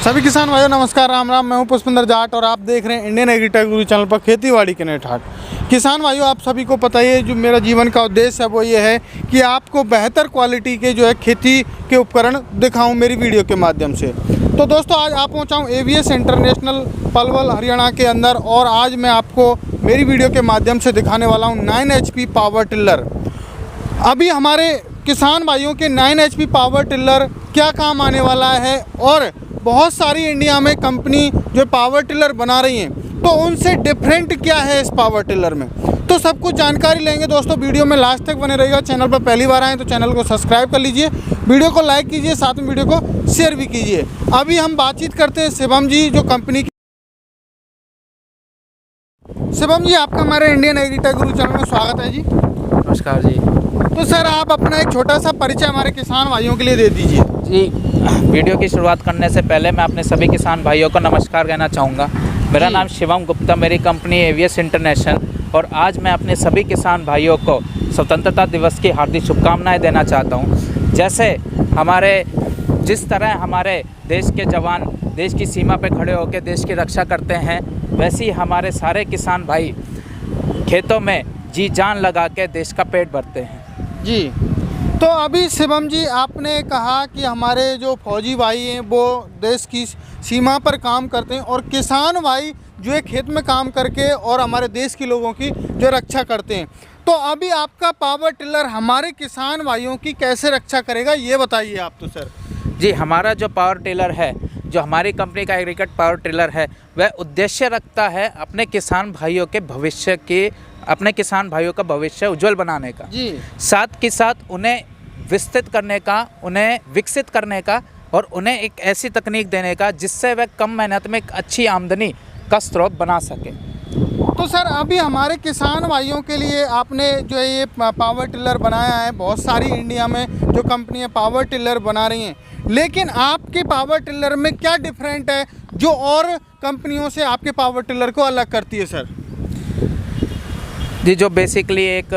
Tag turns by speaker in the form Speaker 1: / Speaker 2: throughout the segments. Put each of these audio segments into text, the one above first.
Speaker 1: सभी किसान भाइयों नमस्कार, राम राम। मैं हूं पुष्पिंदर जाट और आप देख रहे हैं इंडियन एग्रीटेक गुरु चैनल पर खेतीबाड़ी के नेट हाट। किसान भाइयों, आप सभी को पता ही है, जो मेरा जीवन का उद्देश्य है वो ये है कि आपको बेहतर क्वालिटी के खेती के उपकरण दिखाऊं मेरी वीडियो के माध्यम से। तो दोस्तों, आज आप पहुंचा हूं एवीएस इंटरनेशनल पलवल हरियाणा के अंदर और आज मैं आपको मेरी वीडियो के माध्यम से दिखाने वाला हूँ 9 HP पावर टिलर। अभी हमारे किसान भाइयों के 9 HP पावर टिलर क्या काम आने वाला है और बहुत सारी इंडिया में कंपनी जो पावर टिलर बना रही हैं, तो उनसे डिफरेंट क्या है इस पावर टिलर में, तो सब कुछ जानकारी लेंगे। दोस्तों, वीडियो में लास्ट तक बने रहिएगा। चैनल पर पहली बार आए तो चैनल को सब्सक्राइब कर लीजिए, वीडियो को लाइक कीजिए, साथ में वीडियो को शेयर भी कीजिए। अभी हम बातचीत करते हैं शिवम जी, जो कंपनी की। शिवम जी, आपका हमारे इंडियन एग्रीटेक गुरु चैनल में स्वागत है जी।
Speaker 2: नमस्कार जी।
Speaker 1: तो सर, आप अपना एक छोटा सा परिचय हमारे किसान भाइयों के लिए दे दीजिए
Speaker 2: जी। वीडियो की शुरुआत करने से पहले मैं अपने सभी किसान भाइयों को नमस्कार कहना चाहूँगा। मेरा नाम शिवम गुप्ता, मेरी कंपनी एवीएस इंटरनेशनल, और आज मैं अपने सभी किसान भाइयों को स्वतंत्रता दिवस की हार्दिक शुभकामनाएं देना चाहता हूं। जैसे जिस तरह हमारे देश के जवान देश की सीमा पर खड़े होकर देश की रक्षा करते हैं, वैसे ही हमारे सारे किसान भाई खेतों में जी जान लगा के देश का पेट भरते हैं
Speaker 1: जी। तो अभी शिवम जी, आपने कहा कि हमारे जो फौजी भाई हैं वो देश की सीमा पर काम करते हैं और किसान भाई जो है खेत में काम करके और हमारे देश के लोगों की जो रक्षा करते हैं। तो अभी आपका पावर टिलर हमारे किसान भाइयों की कैसे रक्षा करेगा, ये बताइए आप। तो सर
Speaker 2: जी, हमारा जो पावर टिलर है, जो हमारी कंपनी का एग्रीटेक पावर टिलर है, वह उद्देश्य रखता है अपने किसान भाइयों का भविष्य उज्जवल बनाने का
Speaker 1: जी,
Speaker 2: साथ के साथ उन्हें विस्तृत करने का, उन्हें विकसित करने का और उन्हें एक ऐसी तकनीक देने का जिससे वह कम मेहनत में एक अच्छी आमदनी का स्रोत बना सके।
Speaker 1: तो सर, अभी हमारे किसान भाइयों के लिए आपने जो है ये पावर टिलर बनाया है। बहुत सारी इंडिया में जो कंपनियां पावर टिलर बना रही हैं, लेकिन आपके पावर टिलर में क्या डिफरेंट है जो और कंपनियों से आपके पावर टिलर को अलग करती है सर?
Speaker 2: जी, जो बेसिकली एक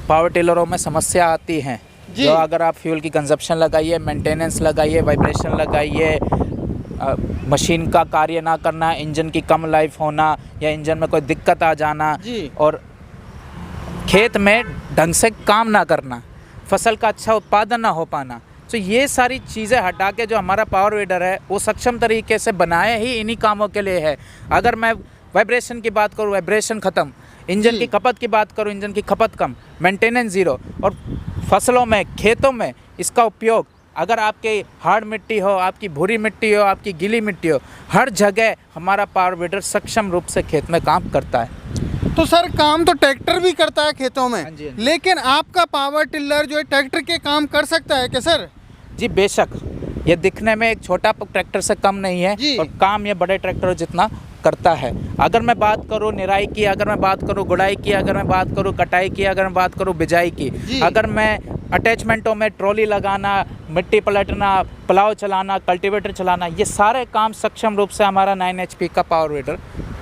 Speaker 2: पावर टिलरों में समस्या आती है, जो अगर आप फ्यूल की कंजप्शन लगाइए, मेंटेनेंस लगाइए, वाइब्रेशन लगाइए, मशीन का कार्य ना करना, इंजन की कम लाइफ होना या इंजन में कोई दिक्कत आ जाना और खेत में ढंग से काम ना करना, फसल का अच्छा उत्पादन ना हो पाना, तो ये सारी चीज़ें हटा के जो हमारा पावर वीडर है वो सक्षम तरीके से बनाए ही इन्हीं कामों के लिए है। अगर मैं वाइब्रेशन की बात करूँ, वाइब्रेशन ख़त्म, इंजन की खपत की बात करूँ, इंजन की खपत कम, मेंटेनेंस ज़ीरो, और फसलों में, खेतों में इसका उपयोग, अगर आपके हार्ड मिट्टी हो, आपकी भूरी मिट्टी हो, आपकी गीली मिट्टी हो, हर जगह हमारा पावर वीडर सक्षम रूप से खेत में काम करता है।
Speaker 1: तो सर, काम तो ट्रैक्टर भी करता है खेतों में, लेकिन आपका पावर टिलर जो है ट्रैक्टर के काम कर सकता है क्या सर?
Speaker 2: जी बेशक, ये दिखने में एक छोटा ट्रैक्टर से कम नहीं है और काम ये बड़े ट्रैक्टर जितना करता है। अगर मैं बात करूँ निराई की, अगर मैं बात करूँ गुड़ाई की, अगर मैं बात करूँ कटाई की, अगर मैं बात करूँ बिजाई की, अगर मैं अटैचमेंटों में ट्रॉली लगाना, मिट्टी पलटना, प्लाव चलाना, कल्टीवेटर चलाना, ये सारे काम सक्षम रूप से हमारा 9 HP का पावर वीडर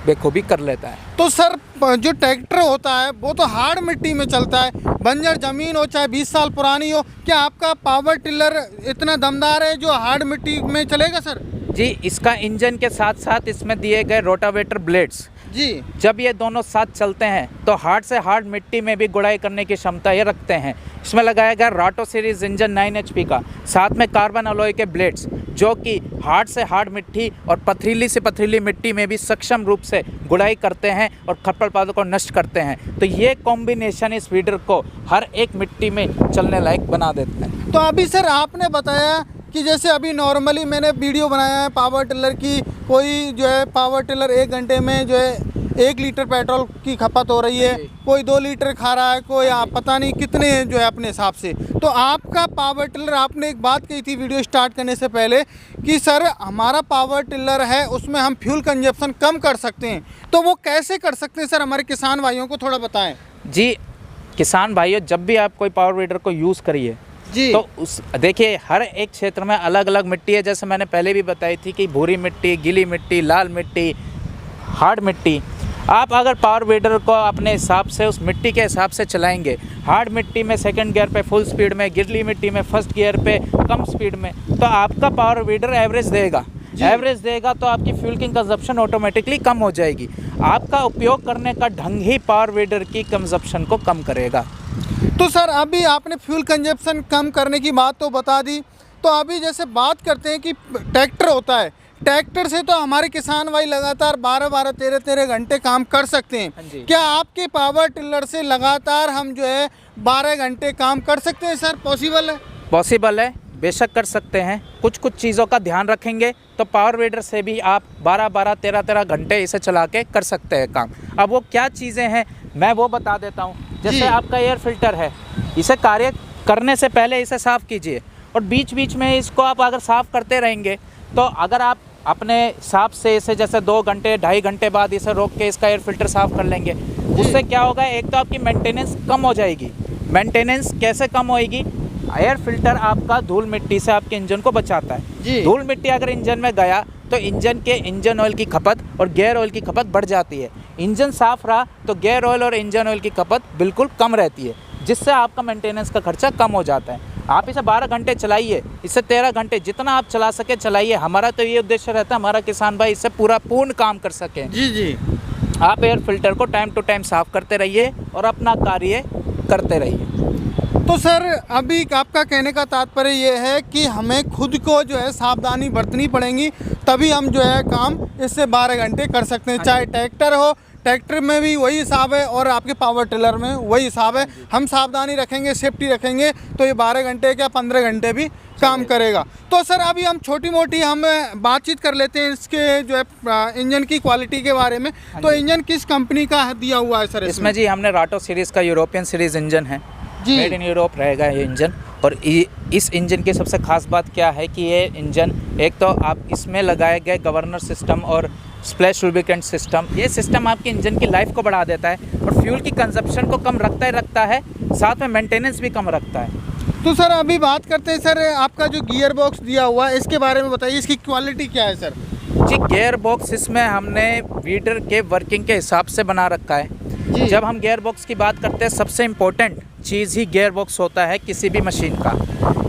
Speaker 2: बेखूबी कर लेता है।
Speaker 1: तो सर, जो ट्रैक्टर होता है वो तो हार्ड मिट्टी में चलता है, बंजर ज़मीन हो चाहे 20 साल पुरानी हो, क्या आपका पावर टिलर इतना दमदार है जो हार्ड मिट्टी में चलेगा सर?
Speaker 2: जी, इसका इंजन के साथ साथ इसमें दिए गए रोटावेटर ब्लेड्स
Speaker 1: जी, जब
Speaker 2: ये दोनों साथ चलते हैं तो हार्ड से हार्ड मिट्टी में भी गुड़ाई करने की क्षमता ये रखते हैं। इसमें लगाया गया राटो सीरीज इंजन 9 HP का, साथ में कार्बन अलॉय के ब्लेड्स, जो कि हार्ड से हार्ड मिट्टी और पथरीली से पथरीली मिट्टी में भी सक्षम रूप से गुड़ाई करते हैं और खरपतवारों को नष्ट करते हैं। तो ये कॉम्बिनेशन इस वीडर को हर एक मिट्टी में चलने लायक बना देते हैं।
Speaker 1: तो अभी सर, आपने बताया कि जैसे अभी नॉर्मली मैंने वीडियो बनाया है पावर टिलर की, कोई जो है पावर टिलर 1 घंटे में जो है 1 लीटर पेट्रोल की खपत हो रही है, कोई 2 लीटर खा रहा है, कोई आप पता नहीं कितने जो है अपने हिसाब से। तो आपका पावर टिलर, आपने एक बात कही थी वीडियो स्टार्ट करने से पहले कि सर हमारा पावर टिलर है उसमें हम फ्यूल कंजप्शन कम कर सकते हैं, तो वो कैसे कर सकते हैं सर? हमारे किसान भाइयों को थोड़ा बताएं।
Speaker 2: जी, किसान भाइयों, जब भी आप कोई पावर वीडर को यूज़ करिए तो देखिए, हर एक क्षेत्र में अलग अलग मिट्टी है। जैसे मैंने पहले भी बताई थी कि भूरी मिट्टी, गीली मिट्टी, लाल मिट्टी, हार्ड मिट्टी, आप अगर पावर वीडर को अपने हिसाब से उस मिट्टी के हिसाब से चलाएंगे, हार्ड मिट्टी में सेकंड गियर पे फुल स्पीड में, गिरली मिट्टी में फर्स्ट गियर पे कम स्पीड में, तो आपका पावर वीडर एवरेज देगा। एवरेज देगा तो आपकी फ्यूल की कंजप्शन ऑटोमेटिकली कम हो जाएगी। आपका उपयोग करने का ढंग ही पावर वीडर की कंजप्शन को कम करेगा।
Speaker 1: तो सर अभी आपने फ्यूल कंजप्शन कम करने की बात तो बता दी, तो अभी जैसे बात करते हैं कि ट्रैक्टर होता है, ट्रैक्टर से तो हमारे किसान भाई लगातार 12-12, 13-13 घंटे काम कर सकते
Speaker 2: हाँ जी।
Speaker 1: हैं। क्या आपके पावर टिलर से लगातार हम जो है 12 घंटे काम कर सकते हैं सर? पॉसिबल है?
Speaker 2: पॉसिबल है, बेशक कर सकते हैं। कुछ कुछ चीज़ों का ध्यान रखेंगे तो पावर वीडर से भी आप 12-12, 13-13 घंटे इसे चला के कर सकते हैं काम। अब वो क्या चीज़ें हैं मैं वो बता देता हूँ। जैसे आपका एयर फिल्टर है, इसे कार्य करने से पहले इसे साफ़ कीजिए, और बीच बीच में इसको आप अगर साफ़ करते रहेंगे तो अगर आप अपने हिसाब से इसे जैसे 2 घंटे 2.5 घंटे बाद इसे रोक के इसका एयर फिल्टर साफ़ कर लेंगे, उससे क्या होगा, एक तो आपकी मेंटेनेंस कम हो जाएगी। मेंटेनेंस कैसे कम होएगी? एयर फिल्टर आपका धूल मिट्टी से आपके इंजन को बचाता है। धूल मिट्टी अगर इंजन में गया तो इंजन के इंजन ऑयल की खपत और गियर ऑयल की खपत बढ़ जाती है। इंजन साफ रहा तो गियर ऑयल और इंजन ऑयल की खपत बिल्कुल कम रहती है, जिससे आपका मेंटेनेंस का खर्चा कम हो जाता है। आप इसे 12 घंटे चलाइए, इससे 13 घंटे जितना आप चला सके चलाइए। हमारा तो ये उद्देश्य रहता है हमारा किसान भाई इससे पूर्ण काम कर सकें।
Speaker 1: जी।
Speaker 2: आप एयर फिल्टर को टाइम टू टाइम साफ करते रहिए और अपना कार्य करते रहिए।
Speaker 1: तो सर अभी आपका कहने का तात्पर्य ये है कि हमें खुद को जो है सावधानी बरतनी पड़ेगी, तभी हम जो है काम इससे 12 घंटे कर सकते हैं। चाहे ट्रैक्टर हो, ट्रैक्टर में भी वही हिसाब है और आपके पावर टिलर में वही हिसाब है। हम सावधानी रखेंगे, सेफ्टी रखेंगे तो ये 12 घंटे क्या 15 घंटे भी काम करेगा। तो सर अभी हम छोटी मोटी हम बातचीत कर लेते हैं इसके जो है इंजन की क्वालिटी के बारे में। तो इंजन किस कंपनी का दिया हुआ है सर?
Speaker 2: इसमें जी हमने राटो सीरीज़ का यूरोपियन सीरीज़ इंजन है, मेड इन यूरोप रहेगा ये इंजन। और इस इंजन की सबसे खास बात क्या है कि ये इंजन, एक तो आप इसमें लगाए गए गवर्नर सिस्टम और स्प्लैश लुब्रिकेंट सिस्टम, ये सिस्टम आपकी इंजन की लाइफ को बढ़ा देता है और फ्यूल की कंजप्शन को कम रखता है, साथ में मेंटेनेंस भी कम रखता है।
Speaker 1: तो सर अभी बात करते हैं सर आपका जो गियर बॉक्स दिया हुआ है इसके बारे में बताइए, इसकी क्वालिटी क्या है सर?
Speaker 2: जी, गियर बॉक्स इसमें हमने वीडर के वर्किंग के हिसाब से बना रखा है। जब हम गियर बॉक्स की बात करते हैं, सबसे इम्पोर्टेंट चीज़ ही गियर बॉक्स होता है किसी भी मशीन का।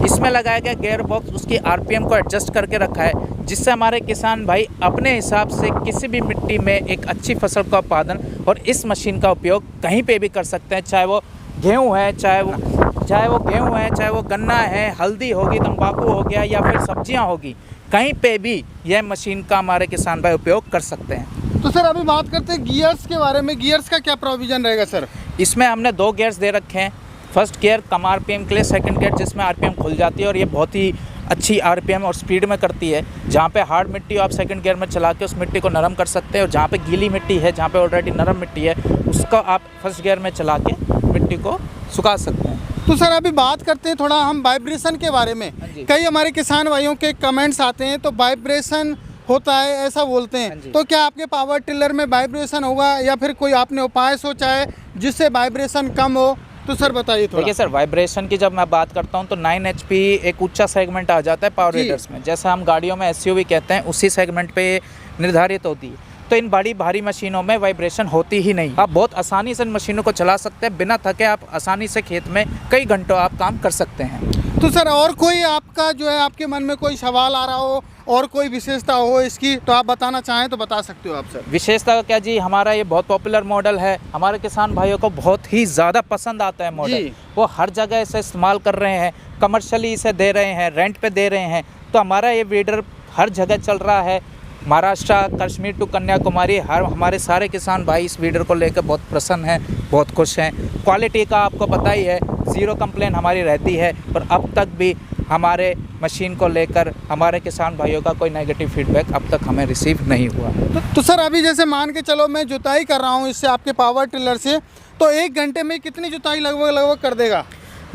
Speaker 2: इसमें लगाया गया गियर बॉक्स उसकी आरपीएम को एडजस्ट करके रखा है, जिससे हमारे किसान भाई अपने हिसाब से किसी भी मिट्टी में एक अच्छी फसल का उत्पादन और इस मशीन का उपयोग कहीं पे भी कर सकते हैं। चाहे वो गेहूँ है, चाहे वो गन्ना है, हल्दी होगी, तंबाकू हो गया या फिर सब्जियाँ होगी, कहीं पे भी यह मशीन का हमारे किसान भाई उपयोग कर सकते हैं।
Speaker 1: तो सर अभी बात करते हैं गियर्स के बारे में। गियर्स का क्या प्रोविज़न रहेगा सर?
Speaker 2: इसमें हमने 2 गियर्स दे रखे हैं। फर्स्ट गियर कम आरपीएम के लिए, सेकंड गियर जिसमें आरपीएम खुल जाती है और ये बहुत ही अच्छी आरपीएम और स्पीड में करती है। जहाँ पे हार्ड मिट्टी हो आप सेकंड गियर में चला के उस मिट्टी को नरम कर सकते हैं, और जहाँ पे गीली मिट्टी है, जहाँ पे ऑलरेडी नरम मिट्टी है, उसको आप फर्स्ट गियर में चला के मिट्टी को सुखा सकते हैं।
Speaker 1: तो सर अभी बात करते हैं थोड़ा हम वाइब्रेशन के बारे में। कई हमारे किसान भाइयों के कमेंट्स आते हैं तो वाइब्रेशन होता है ऐसा बोलते हैं, तो क्या आपके पावर टिलर में वाइब्रेशन होगा या फिर कोई आपने उपाय सोचा है जिससे वाइब्रेशन कम हो? तो सर बताइए थोड़ा।
Speaker 2: देखिए सर, वाइब्रेशन की जब मैं बात करता हूँ तो 9 HP एक ऊंचा सेगमेंट आ जाता है पावर वीडर्स में। जैसे हम गाड़ियों में SUV कहते हैं, उसी सेगमेंट पे निर्धारित होती है। तो इन बड़ी भारी मशीनों में वाइब्रेशन होती ही नहीं। आप बहुत आसानी से इन मशीनों को चला सकते हैं, बिना थके आप आसानी से खेत में कई घंटों आप काम कर सकते हैं।
Speaker 1: तो सर और कोई आपका जो है आपके मन में कोई सवाल आ रहा हो और कोई विशेषता हो इसकी तो आप बताना चाहें तो बता सकते हो आप सर।
Speaker 2: विशेषता क्या जी, हमारा ये बहुत पॉपुलर मॉडल है, हमारे किसान भाइयों को बहुत ही ज़्यादा पसंद आता है मॉडल। वो हर जगह इसे इस्तेमाल कर रहे हैं, कमर्शियली इसे दे रहे हैं, रेंट पे दे रहे हैं। तो हमारा ये वीडर हर जगह चल रहा है, महाराष्ट्र, कश्मीर टू कन्याकुमारी, हमारे सारे किसान भाई इस वीडर को लेकर बहुत प्रसन्न हैं, बहुत खुश हैं। क्वालिटी का आपको पता ही है, 0 कंप्लेन हमारी रहती है, पर अब तक भी हमारे मशीन को लेकर हमारे किसान भाइयों का कोई नेगेटिव फीडबैक अब तक हमें रिसीव नहीं हुआ।
Speaker 1: तो सर अभी जैसे मान के चलो मैं जुताई कर रहा हूँ इससे आपके पावर टिलर से, तो 1 घंटे में कितनी जुताई लगभग कर देगा?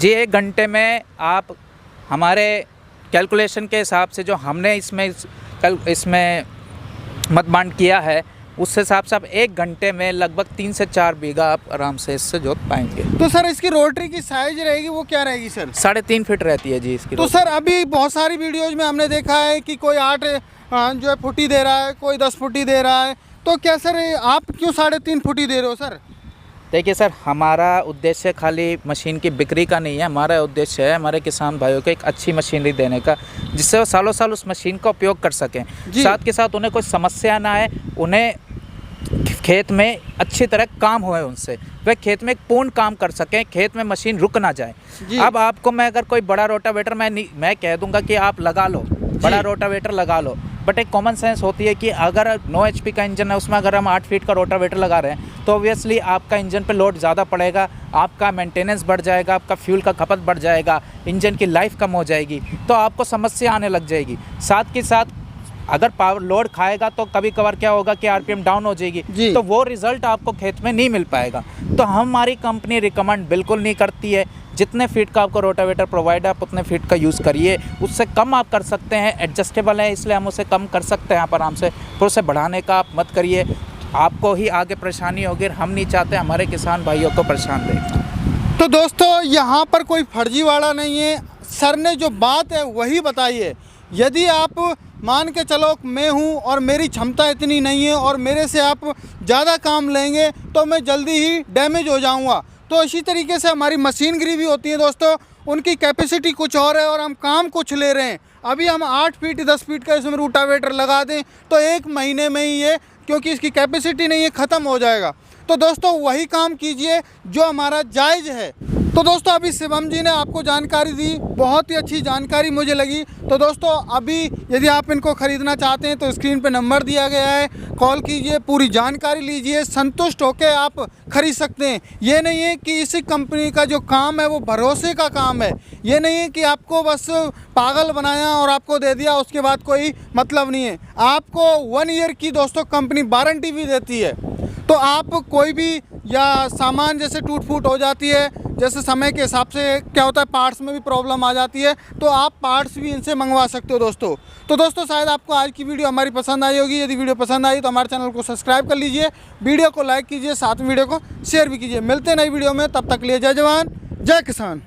Speaker 2: जी, 1 घंटे में आप हमारे कैलकुलेशन के हिसाब से जो हमने इसमें मतबांड किया है, उस हिसाब से आप 1 घंटे में लगभग 3 से 4 बीघा आप आराम से इससे जोत पाएंगे।
Speaker 1: तो सर इसकी रोटरी की साइज रहेगी वो क्या रहेगी सर?
Speaker 2: 3.5 फीट रहती है जी इसकी।
Speaker 1: तो सर अभी बहुत सारी वीडियोज में हमने देखा है कि कोई 8 जो है फुटी दे रहा है, कोई 10 फुटी दे रहा है, तो क्या सर आप क्यों 3.5 फुटी दे रहे हो सर?
Speaker 2: देखिए सर, हमारा उद्देश्य खाली मशीन की बिक्री का नहीं है। हमारा उद्देश्य है हमारे किसान भाइयों को एक अच्छी मशीनरी देने का, जिससे वो सालों साल उस मशीन का उपयोग कर सकें।
Speaker 1: जी।
Speaker 2: साथ के साथ उन्हें कोई समस्या ना आए, उन्हें खेत में अच्छी तरह काम होए, उनसे वह खेत में पूर्ण काम कर सकें, खेत में मशीन रुक ना जाए।
Speaker 1: जी।
Speaker 2: अब आपको मैं अगर कोई बड़ा रोटावेटर मैं कह दूंगा कि आप लगा लो, बड़ा रोटावेटर लगा लो, बट एक कॉमन सेंस होती है कि अगर 9 HP का इंजन है, उसमें अगर हम 8 फीट का रोटावेटर लगा रहे हैं तो ऑब्वियसली आपका इंजन पे लोड ज़्यादा पड़ेगा, आपका मेंटेनेंस बढ़ जाएगा, आपका फ्यूल का खपत बढ़ जाएगा, इंजन की लाइफ कम हो जाएगी, तो आपको समस्या आने लग जाएगी। साथ के साथ अगर पावर लोड खाएगा तो कभी कभार क्या होगा कि RPM डाउन हो
Speaker 1: जी।
Speaker 2: जाएगी, तो वो रिजल्ट आपको खेत में नहीं मिल पाएगा। तो हमारी कंपनी रिकमेंड बिल्कुल नहीं करती है। जितने फीट का आपको रोटावेटर प्रोवाइड है, आप उतने फीट का यूज़ करिए। उससे कम आप कर सकते हैं, एडजस्टेबल है इसलिए हम उसे कम कर सकते हैं आप आराम से, पर उसे बढ़ाने का आप मत करिए, आपको ही आगे परेशानी होगी। हम नहीं चाहते हमारे किसान भाइयों को परेशान देखें।
Speaker 1: तो दोस्तों, यहाँ पर कोई फर्जीवाड़ा नहीं है, सर ने जो बात है वही बताई है। यदि आप मान के चलो मैं हूँ और मेरी क्षमता इतनी नहीं है और मेरे से आप ज़्यादा काम लेंगे तो मैं जल्दी ही डैमेज हो जाऊँगा, तो इसी तरीके से हमारी मशीनरी भी होती है दोस्तों। उनकी कैपेसिटी कुछ और है और हम काम कुछ ले रहे हैं। अभी हम 8 फीट 10 फीट का इसमें रोटावेटर लगा दें तो 1 महीने में ही ये, क्योंकि इसकी कैपेसिटी नहीं है, ख़त्म हो जाएगा। तो दोस्तों वही काम कीजिए जो हमारा जायज़ है। तो दोस्तों अभी शिवम जी ने आपको जानकारी दी, बहुत ही अच्छी जानकारी मुझे लगी। तो दोस्तों अभी यदि आप इनको ख़रीदना चाहते हैं तो स्क्रीन पे नंबर दिया गया है, कॉल कीजिए, पूरी जानकारी लीजिए, संतुष्ट होकर आप खरीद सकते हैं। ये नहीं है कि इसी कंपनी का जो काम है वो भरोसे का काम है, ये नहीं है कि आपको बस पागल बनाया और आपको दे दिया, उसके बाद कोई मतलब नहीं है। आपको 1 ईयर की दोस्तों कंपनी वारंटी भी देती है। तो आप कोई भी या सामान जैसे टूट फूट हो जाती है, जैसे समय के हिसाब से क्या होता है पार्ट्स में भी प्रॉब्लम आ जाती है, तो आप पार्ट्स भी इनसे मंगवा सकते हो दोस्तों। तो दोस्तों शायद आपको आज की वीडियो हमारी पसंद आई होगी। यदि वीडियो पसंद आई तो हमारे चैनल को सब्सक्राइब कर लीजिए, वीडियो को लाइक कीजिए, साथ में वीडियो को शेयर भी कीजिए। मिलते हैं नई वीडियो में, तब तक लिए जय जवान जय किसान।